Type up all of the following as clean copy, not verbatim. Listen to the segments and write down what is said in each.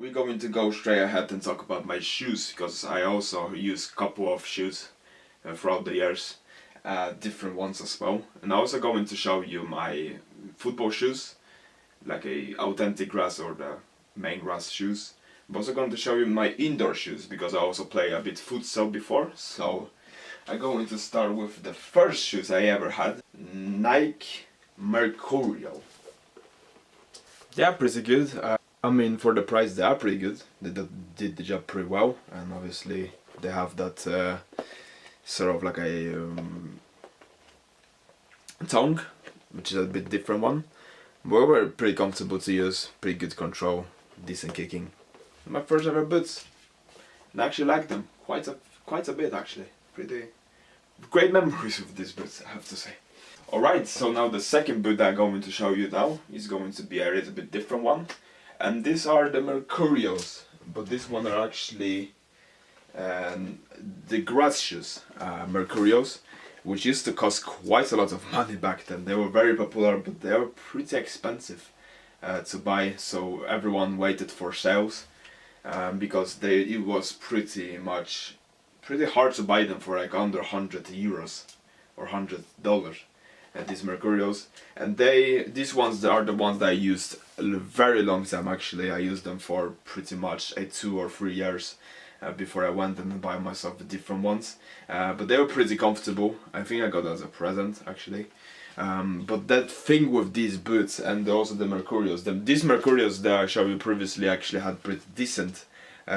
We're going to go straight ahead and talk about my shoes, because I also use a couple of shoes throughout the years, different ones as well. And I'm also going to show you my football shoes, like a authentic grass or the main grass shoes. I'm also going to show you my indoor shoes, because I also play a bit futsal before. So I'm going to start with the first shoes I ever had, Nike Mercurial. Yeah, pretty good. I mean, for the price, they are pretty good. They did the job pretty well, and obviously they have that sort of like a tongue, which is a bit different one. But were pretty comfortable to use, pretty good control, decent kicking. My first ever boots, and I actually like them quite a bit actually. Pretty great memories with these boots, I have to say. Alright, so now the second boot that I'm going to show you now is going to be a little bit different one. And these are the Mercurials, but this one are actually the grass shoes, Mercurials, which used to cost quite a lot of money back then. They were very popular, but they were pretty expensive to buy, so everyone waited for sales because it was pretty hard to buy them for like under €100 or $100. These Mercurials, and these ones are the ones that I used a very long time. Actually, I used them for pretty much 2 or 3 years before I went and buy myself the different ones. But they were pretty comfortable. I think I got it as a present actually. But that thing with these boots and also the Mercurials, these Mercurials that I showed you previously actually had pretty decent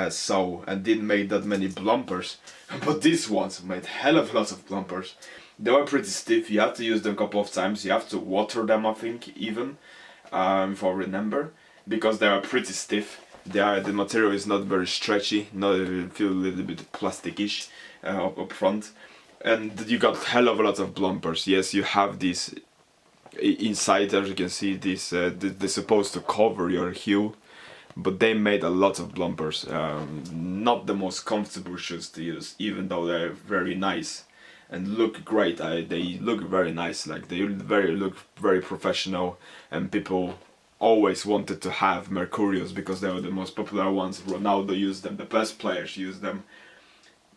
sole and didn't make that many blumpers. But these ones made hell of lots of blumpers. They were pretty stiff. You have to use them a couple of times. You have to water them, I think, even if I remember, because they are pretty stiff. The material is not very stretchy. You feel a little bit plasticish up front, and you got hell of a lot of blumpers. Yes, you have these inside. As you can see, they're supposed to cover your heel, but they made a lot of blumpers. Not the most comfortable shoes to use, even though they're very nice and look great. They look very nice, like they look very professional, and people always wanted to have Mercurials because they were the most popular ones. Ronaldo used them, the best players used them,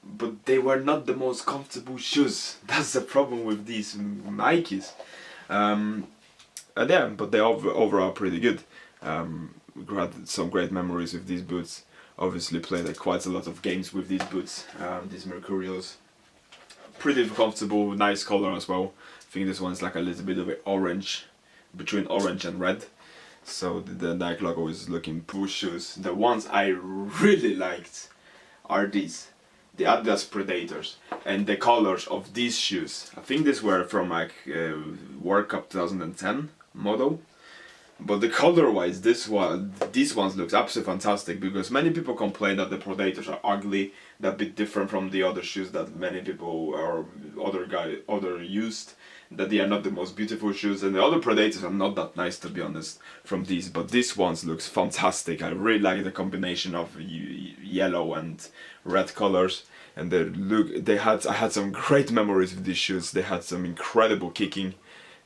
but they were not the most comfortable shoes. That's the problem with these Nikes. Yeah, but they overall pretty good. We had some great memories with these boots. Obviously played quite a lot of games with these boots, these Mercurials. Pretty comfortable, nice color as well. I think this one's like a little bit of an orange, between orange and red. So the Nike logo is looking cool shoes. The ones I really liked are these, the Adidas Predators, and the colors of these shoes. I think these were from like World Cup 2010 model. But the color-wise, these ones looks absolutely fantastic, because many people complain that the Predators are ugly, they're a bit different from the other shoes that many people or other used, that they are not the most beautiful shoes, and the other Predators are not that nice, to be honest, from these. But these ones looks fantastic. I really like the combination of yellow and red colors, and I had some great memories with these shoes. They had some incredible kicking.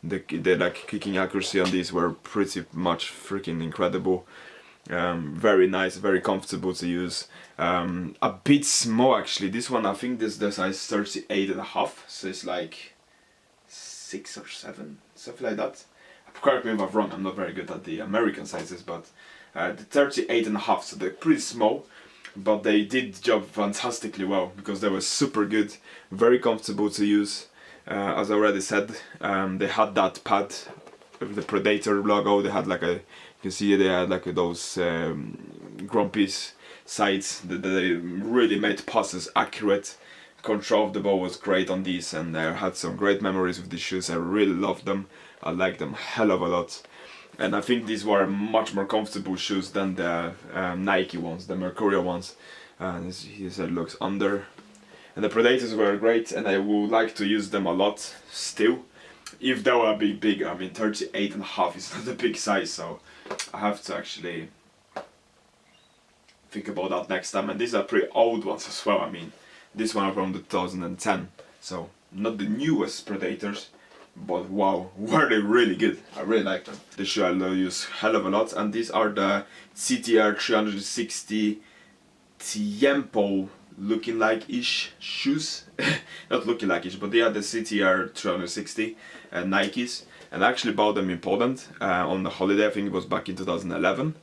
The like kicking accuracy on these were pretty much freaking incredible. Very nice, very comfortable to use. A bit small actually. This one, I think this the size 38.5, so it's like 6 or 7, something like that. Correct me if I'm wrong. I'm not very good at the American sizes, but the 38.5, so they're pretty small. But they did the job fantastically well, because they were super good, very comfortable to use. As I already said, they had that pad with the Predator logo. They had like you can see they had like those grumpy sides that they really made passes accurate. Control of the ball was great on these, and I had some great memories with these shoes. I really loved them. I like them hell of a lot. And I think these were much more comfortable shoes than the Nike ones, the Mercurial ones. As he said, looks under. And the Predators were great, and I would like to use them a lot still, if they were a bit bigger. I mean, 38.5 is not a big size, so I have to actually think about that next time. And these are pretty old ones as well. I mean, this one from 2010, so not the newest Predators, but wow, were they really good. I really like them. The shoe I use hell of a lot, and these are the CTR 360 Tiempo looking like ish shoes. Not looking like ish, but they are the CTR 360 Nikes, and I actually bought them in Poland on the holiday. I think it was back in 2011.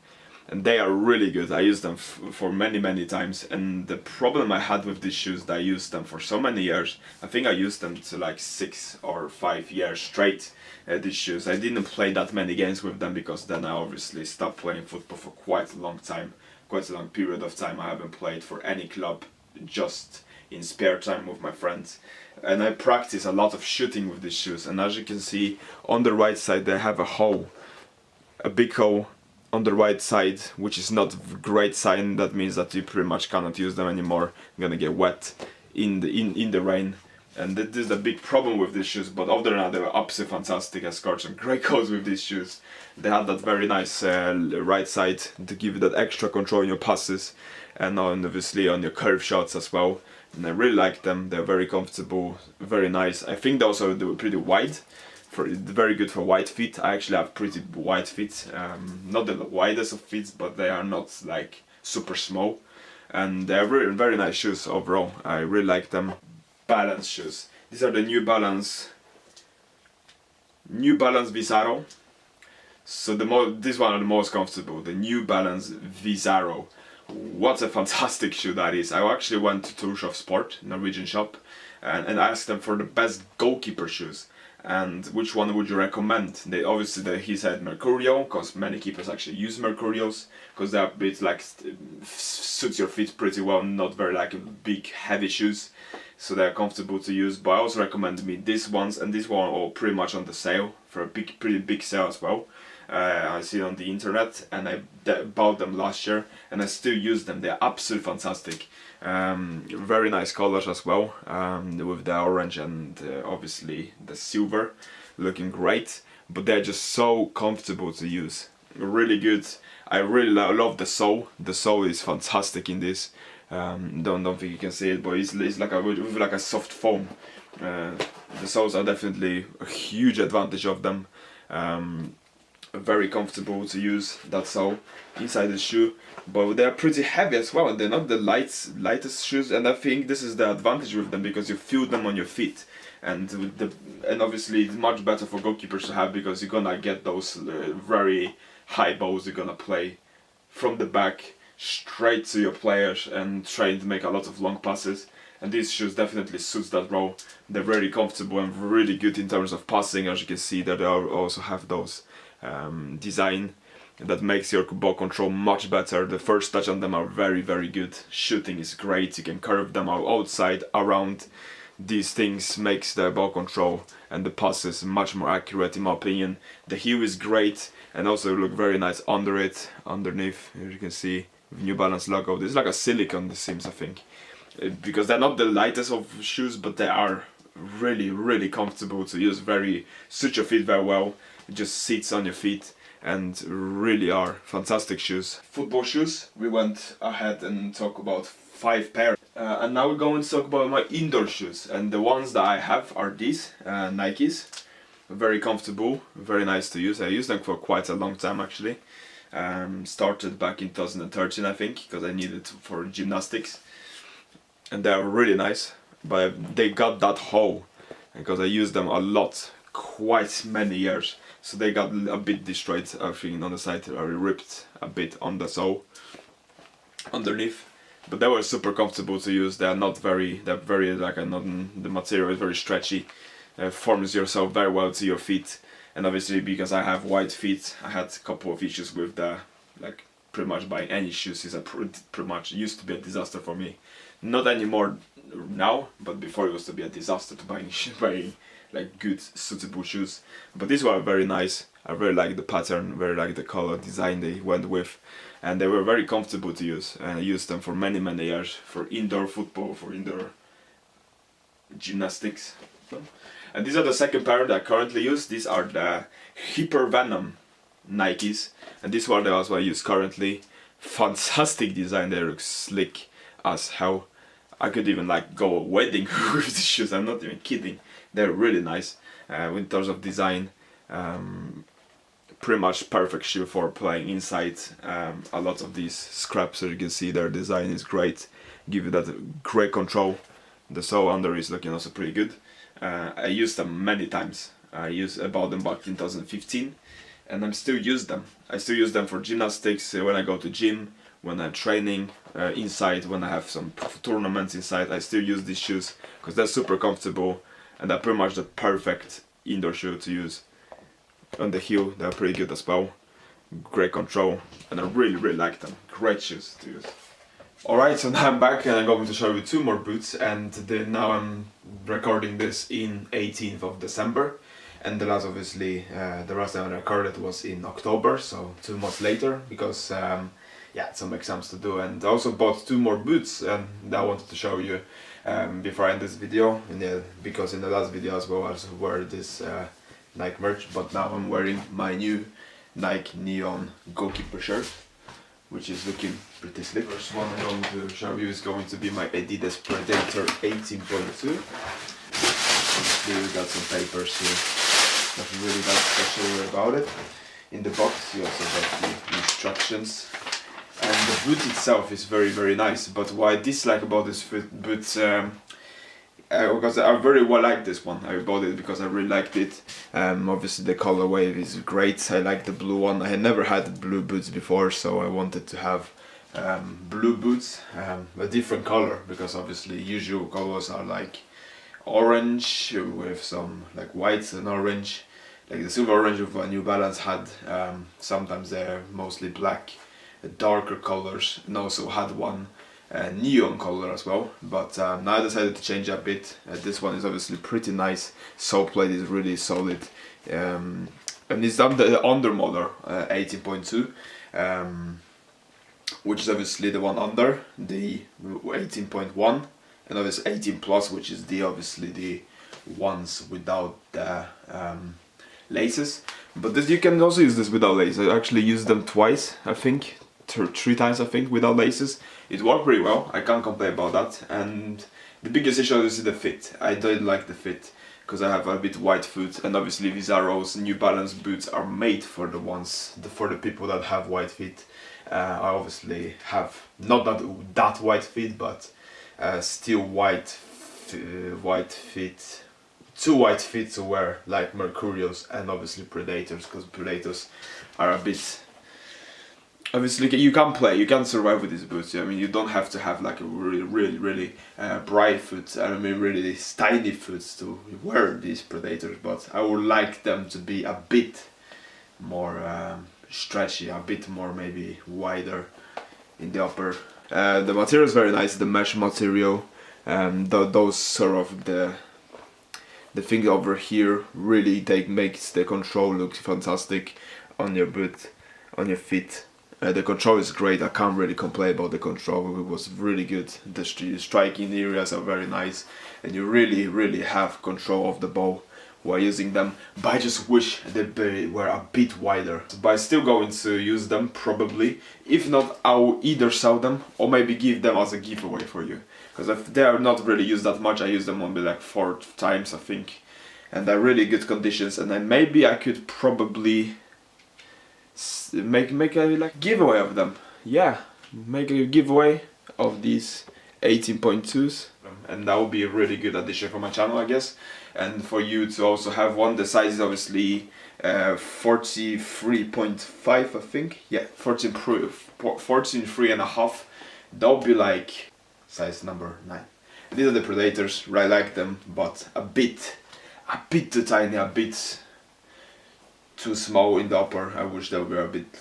And they are really good. I used them for many times, and the problem I had with these shoes, that I used them for so many years. I think I used them to like 6 or 5 years straight, these shoes. I didn't play that many games with them, because then I obviously stopped playing football for quite a long time. Quite a long period of time. I haven't played for any club, just in spare time with my friends. And I practice a lot of shooting with these shoes, and as you can see on the right side they have a hole, a big hole on the right side, which is not a great sign. That means that you pretty much cannot use them anymore. You're gonna get wet in the rain, and this is a big problem with these shoes. But other than that, they were absolutely fantastic. I scored some great goals with these shoes. They had that very nice right side to give you that extra control in your passes, and obviously on your curve shots as well. And I really like them. They're very comfortable, very nice. I think they were pretty wide. Very good for wide feet. I actually have pretty wide feet, not the widest of feet, but they are not like super small, and they're very, very nice shoes overall. I really like them. Balance shoes. These are the New Balance Visaro. So these one are the most comfortable. The New Balance Visaro. What a fantastic shoe that is. I actually went to Torshov Sport, Norwegian shop, and asked them for the best goalkeeper shoes. And which one would you recommend? He said Mercurial, because many keepers actually use Mercurials, because they're a bit like suits your feet pretty well, not very like big heavy shoes, so they're comfortable to use. But I also recommend me these ones, and this one are pretty much on the sale for a pretty big sale as well. I see it on the internet, and I bought them last year, and I still use them. They're absolutely fantastic. Very nice colors as well, with the orange and obviously the silver, looking great. But they're just so comfortable to use, really good. I really love the sole. The sole is fantastic in this. Don't think you can see it, but it's like with like a soft foam. The soles are definitely a huge advantage of them. Very comfortable to use, that sole inside the shoe, but they're pretty heavy as well, and they're not the lightest shoes, and I think this is the advantage with them, because you feel them on your feet, and obviously it's much better for goalkeepers to have, because you're gonna get those very high balls. You're gonna play from the back straight to your players and trying to make a lot of long passes, and these shoes definitely suits that role. They're very comfortable and really good in terms of passing. As you can see, that they also have those design that makes your ball control much better. The first touch on them are very good. Shooting is great. You can curve them outside, around. These things makes the ball control and the passes much more accurate, in my opinion. The heel is great, and also look very nice underneath. As you can see, New Balance logo. This is like a silicone, this seems, I think, because they're not the lightest of shoes, but they are really comfortable to use. Suit your feet very well. It just sits on your feet, and really are fantastic shoes. Football shoes, we went ahead and talked about 5 pairs. And now we're going to talk about my indoor shoes, and the ones that I have are these Nikes. Very comfortable, very nice to use. I used them for quite a long time actually. Started back in 2013, I think, because I needed it for gymnastics, and they are really nice, but they got that hole because I used them a lot, quite many years. So they got a bit destroyed, I think, on the side. I ripped a bit on the sole underneath, but they were super comfortable to use. They're very like the material is very stretchy, forms yourself very well to your feet. And obviously, because I have white feet, I had a couple of issues with pretty much buying any shoes is pretty much used to be a disaster for me. Not anymore now, but before it was to be a disaster to buy like good suitable shoes. But these were very nice. I really like the pattern, very like the color design they went with, and they were very comfortable to use. And I used them for many years for indoor football, for indoor gymnastics. And these are the second pair that I currently use. These are the Hyper Venom Nikes, and this one also I use currently. Fantastic design. They look slick as hell. I could even like go a wedding with these shoes. I'm not even kidding. They're really nice. in terms of design. Pretty much perfect shoe for playing inside. A lot of these scraps, as you can see, their design is great, give you that great control. The sole under is looking also pretty good. I used them many times. I bought them back in 2015 and I still use them. I still use them for gymnastics, when I go to gym, when I'm training inside, when I have some tournaments inside. I still use these shoes because they're super comfortable and they're pretty much the perfect indoor shoe to use. On the heel they're pretty good as well, great control, and I really like them. Great shoes to use. Alright, so now I'm back and I'm going to show you two more boots, and then now I'm recording this in 18th of December, and the last obviously the last time I recorded was in October, so 2 months later, because yeah, some exams to do. And I also bought two more boots and I wanted to show you before I end this video, because in the last video as well I also wore this Nike merch, but now I'm wearing my new Nike Neon goalkeeper shirt, which is looking pretty slick. First one I'm going to show you is going to be my Adidas Predator 18.2. We got some papers here, nothing really that special about it. In the box you also got the instructions, and the boot itself is very nice. But what I dislike about this boot, because I very well like this one. I bought it because I really liked it. Obviously the colorway is great. I like the blue one. I had never had blue boots before, so I wanted to have blue boots, a different color, because obviously usual colors are like orange with some like whites and orange, like the silver orange of New Balance had. Sometimes they're mostly black, darker colors, and also had one neon color as well, but now I decided to change a bit. This one is obviously pretty nice. Sole plate is really solid, and it's the under model 18.2, which is obviously the one under the 18.1, and obviously 18 plus, which is obviously the ones without the laces. But this, you can also use this without laces. I actually used them twice, I think. 3 times I think, without laces. It worked pretty well, I can't complain about that. And the biggest issue is the fit. I don't like the fit because I have a bit wide foot, and obviously Vizzaro's New Balance boots are made for the people that have wide feet. I obviously have not that wide feet, but still wide feet. Too wide feet to wear like Mercurials and obviously Predators, because Predators are a bit. Obviously, you can survive with these boots. I mean, you don't have to have like a really bright foot, I mean really tiny foot to wear these Predators, but I would like them to be a bit more stretchy, a bit more maybe wider in the upper. The material is very nice, the mesh material, those sort of the thing over here really makes the control look fantastic on your boot, on your feet. The control is great. I can't really complain about the control. It was really good. The striking areas are very nice, and you really have control of the ball while using them. But I just wish they were a bit wider. But I'm still going to use them probably. If not, I'll either sell them or maybe give them as a giveaway for you. Because if they are not really used that much, I use them only like 4 times I think, and they're really good conditions. And then maybe I could probably make a like giveaway of them. Yeah, make a giveaway of these 18.2s, and that would be a really good addition for my channel, I guess, and for you to also have one. The size is obviously 43.5 I think, yeah, 14.3 and a half. That would be like size number 9. These are the Predators. I like them, but a bit too tiny, a bit too small in the upper. I wish they were a bit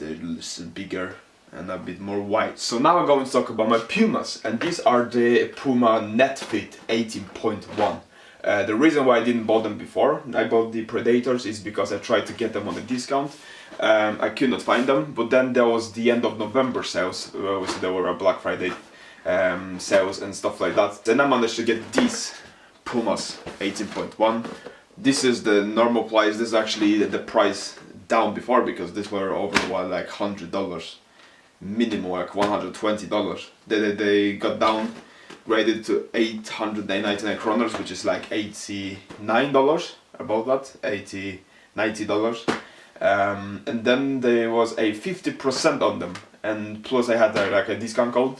bigger and a bit more wide. So now I'm going to talk about my Pumas, and these are the Puma Net Fit 18.1. The reason why I didn't buy them before I bought the Predators is because I tried to get them on a discount. I could not find them, but then there was the end of November sales. Obviously there were a Black Friday sales and stuff like that. Then I managed to get these Pumas 18.1. This is the normal price. This is actually the price down before, because these were over like $100 minimum, like $120. They got downgraded to 899 kroners, which is like $89 about that, $80–90. And then there was a 50% on them, and plus I had like a discount code,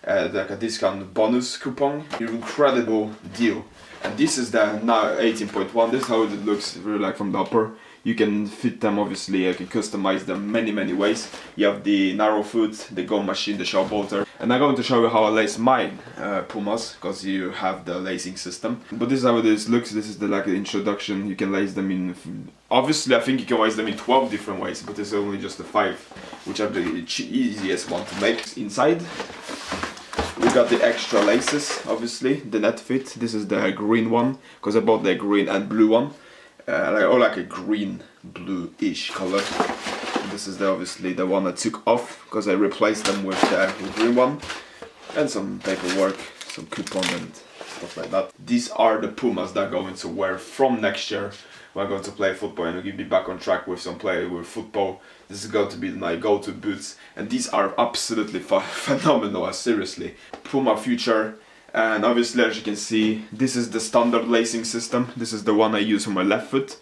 like a discount bonus coupon. Incredible deal. And this is the now 18.1. This is how it looks really like from the upper. You can fit them, obviously, you can customize them many ways. You have the narrow foot, the gum machine, the sharp bolter. And I'm going to show you how I lace mine Pumas, because you have the lacing system. But this is how it looks. This is the like the introduction. You can lace them in, obviously I think you can lace them in 12 different ways, but this is only just the 5, which are the easiest one to make. Inside we got the extra laces, obviously, the net fit. This is the green one, because I bought the green and blue one. Like a green blue-ish color. This is obviously the one I took off because I replaced them with the green one, and some paperwork, some coupon and stuff like that. These are the Pumas that I'm going to wear from next year when I'm going to play football, and we'll be back on track with some play with football. This is going to be my go-to boots, and these are absolutely phenomenal, seriously. Puma Future. And obviously, as you can see, this is the standard lacing system. This is the one I use on my left foot.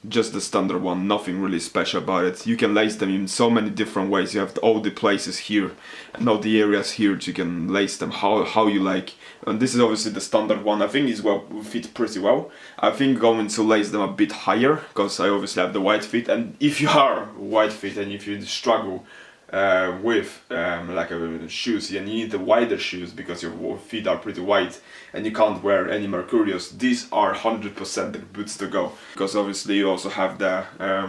Just the standard one, nothing really special about it. You can lace them in so many different ways. You have all the places here and all the areas here that you can lace them how you like. And this is obviously the standard one. I think it will fit pretty well. I think going to lace them a bit higher, because I obviously have the wide feet. And if you are wide feet and if you struggle with shoes, and you need the wider shoes because your feet are pretty wide and you can't wear any Mercurials, these are 100% the boots to go. Because obviously you also have the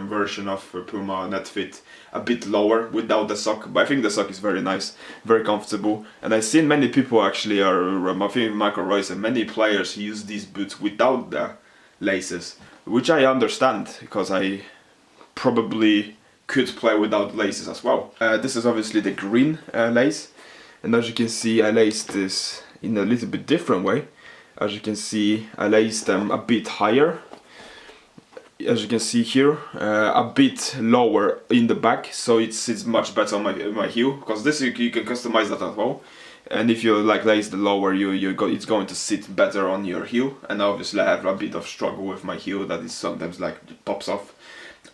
version of Puma net fit a bit lower without the sock, but I think the sock is very nice, very comfortable. And I've seen many people actually I think Michael Royce and many players use these boots without the laces, which I understand, because I probably could play without laces as well. This is obviously the green lace, and as you can see, I laced this in a little bit different way. As you can see, I laced them a bit higher. As you can see here, a bit lower in the back, so it sits much better on my heel. Because this you can customize that as well. And if you like lace the lower, it's going to sit better on your heel. And obviously, I have a bit of struggle with my heel that is sometimes like pops off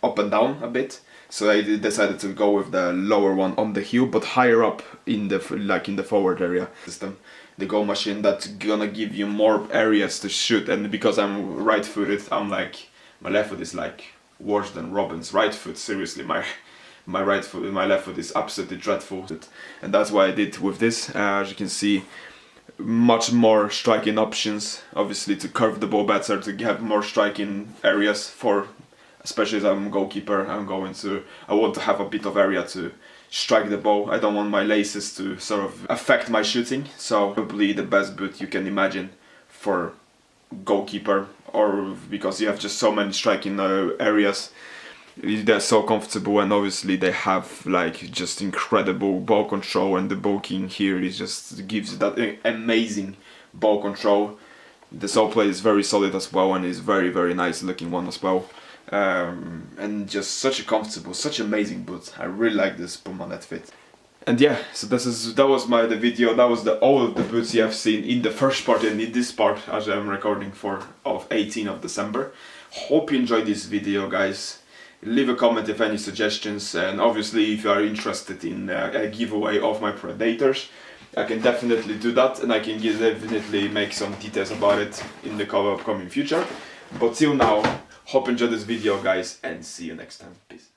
up and down a bit. So I decided to go with the lower one on the heel, but higher up in the forward area system. The goal machine that's gonna give you more areas to shoot, and because I'm right-footed, I'm like, my left foot is like worse than Robin's right foot. Seriously, my left foot is absolutely dreadful, and that's what I did with this. As you can see, much more striking options, obviously, to curve the ball better, to have more striking areas for. Especially as I'm a goalkeeper, I want to have a bit of area to strike the ball. I don't want my laces to sort of affect my shooting. So probably the best boot you can imagine for goalkeeper, or because you have just so many striking areas. They're so comfortable, and obviously they have like just incredible ball control, and the bulking here is just gives that amazing ball control. The sole plate is very solid as well, and is very nice looking one as well. And just such a comfortable, such amazing boot. I really like this Puma net fit. And yeah, so that was the video. That was all of the boots you have seen in the first part and in this part, as I'm recording of 18th of December. Hope you enjoyed this video, guys. Leave a comment if any suggestions, and obviously if you are interested in a giveaway of my Predators, I can definitely do that, and I can definitely make some details about it in the upcoming future. But till now, hope you enjoyed this video, guys, and see you next time. Peace.